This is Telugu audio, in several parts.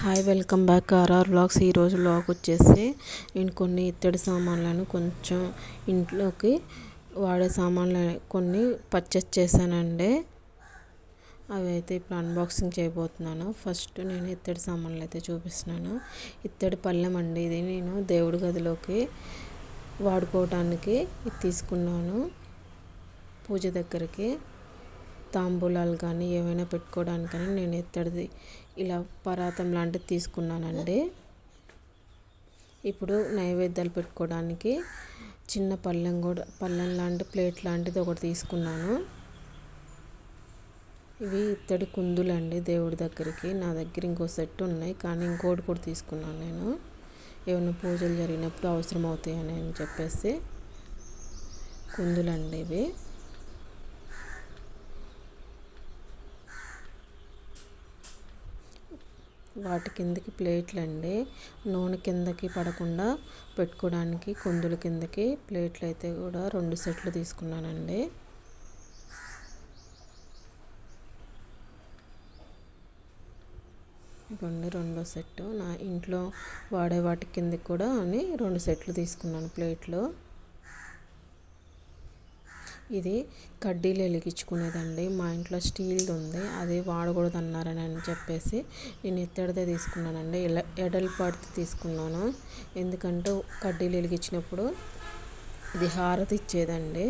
Hi, welcome back RR vlogs. ఈరోజు వ్లాగ్ వచ్చేసి నేను కొన్ని ఇత్తడి సామాన్లను కొంచెం ఇంట్లోకి వాడే సామాన్లు కొన్ని పర్చేస్ చేశానండి. అవి అయితే ఇప్పుడు అన్బాక్సింగ్ చేయబోతున్నాను. ఫస్ట్ నేను ఇత్తడి సామాన్లు అయితే చూపిస్తున్నాను. ఇత్తడి పళ్ళెం అండి ఇది. నేను దేవుడి గదిలోకి వాడుకోవడానికి ఇది తీసుకున్నాను. పూజ దగ్గరికి తాంబూలాలు కానీ ఏమైనా పెట్టుకోవడానికని నేను ఇత్తడిది ఇలా పరాతం లాంటిది తీసుకున్నానండి. ఇప్పుడు నైవేద్యాలు పెట్టుకోవడానికి చిన్న పళ్ళెం లాంటి ప్లేట్ లాంటిది ఒకటి తీసుకున్నాను. ఇవి ఇత్తడి కుందులండి దేవుడి దగ్గరికి. నా దగ్గర ఇంకో సెట్ ఉన్నాయి, కానీ ఇంకోటి కూడా తీసుకున్నాను నేను. ఏమైనా పూజలు జరిగినప్పుడు అవసరం అవుతాయని చెప్పేసి కుందులండి ఇవి. వాటి కిందకి ప్లేట్లు అండి. నూనె కిందకి పడకుండా పెట్టుకోవడానికి కుందుల కిందకి ప్లేట్లు అయితే కూడా 2 సెట్లు తీసుకున్నానండి. ఇవ్వండి 2వ సెట్టు. నా ఇంట్లో వాడే వాటి కిందకి కూడా అని 2 సెట్లు తీసుకున్నాను ప్లేట్లు. ఇది కడ్డీలు వెలిగించుకునేదండి. మా ఇంట్లో స్టీల్ది ఉంది, అది వాడకూడదు అన్నారని చెప్పేసి నేను ఇత్తడిదే తీసుకున్నానండి. ఎడల్పాటిది తీసుకున్నాను, ఎందుకంటే కడ్డీలు వెలిగించినప్పుడు ఇది హారతి ఇచ్చేదండి.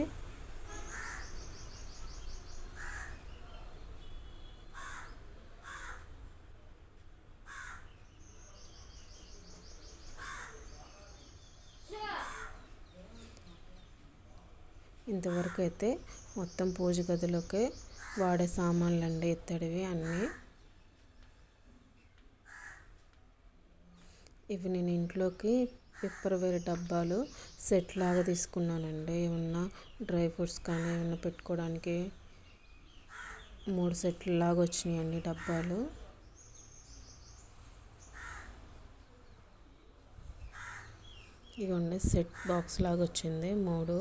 ఇంతవరకు అయితే మొత్తం పూజ గదిలోకి వాడే సామాన్లు అండి ఇత్తడివి అన్నీ. ఇవి నేను ఇంట్లోకి పెప్పర్వేర్ డబ్బాలు సెట్ లాగా తీసుకున్నానండి. ఏమన్నా డ్రై ఫ్రూట్స్ కానీ ఏమన్నా పెట్టుకోవడానికి 3 సెట్ల లాగా వచ్చినాయండి డబ్బాలు. ఇవన్నీ సెట్ బాక్స్ లాగా వచ్చింది 3.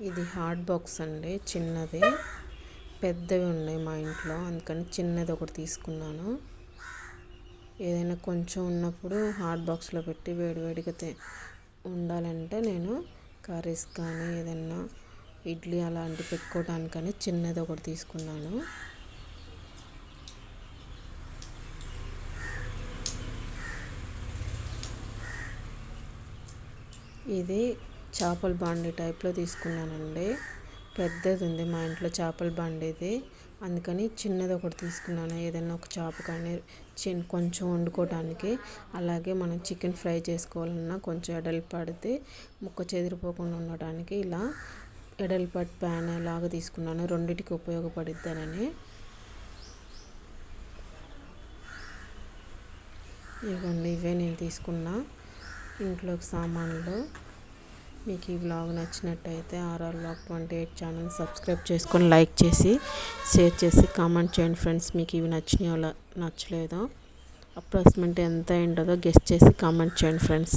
ఇది హాట్ బాక్స్ అండి, చిన్నది. పెద్దవి ఉన్నాయి మా ఇంట్లో, అందుకని చిన్నది ఒకటి తీసుకున్నాను. ఏదైనా కొంచెం ఉన్నప్పుడు హాట్ బాక్స్లో పెట్టి వేడివేడిగా ఉండాలంటే నేను కర్రీస్ కానీ ఏదైనా ఇడ్లీ అలాంటివి పెట్టుకోవడానికని చిన్నది ఒకటి తీసుకున్నాను. ఇది చేపల బాండీ టైప్లో తీసుకున్నానండి. పెద్దది ఉంది మా ఇంట్లో చేపల బాండీది, అందుకని చిన్నది ఒకటి తీసుకున్నాను. ఏదైనా ఒక చేప కానీ కొంచెం వండుకోవడానికి, అలాగే మనం చికెన్ ఫ్రై చేసుకోవాలన్నా కొంచెం ఎడల్పాడితే ముక్క చెదిరిపోకుండా ఉండడానికి ఇలా ఎడల్పాటి ప్యాన్ లాగా తీసుకున్నాను. రెండిటికి ఉపయోగపడిద్దానని. ఇవ్వండి, ఇవే నేను తీసుకున్న ఇంట్లోకి సామాన్లు. మీకు ఈ వ్లాగ్ నచ్చినట్టయితే ఆర్ఆర్ వ్లాగ్ 28 ఛానల్ సబ్స్క్రైబ్ చేసుకొని లైక్ చేసి షేర్ చేసి కామెంట్ చేయండి ఫ్రెండ్స్. మీకు ఇవి నచ్చినాయో నచ్చలేదో అప్రాక్సిమేట్ ఎంత అయిందో గెస్ చేసి కామెంట్ చేయండి ఫ్రెండ్స్.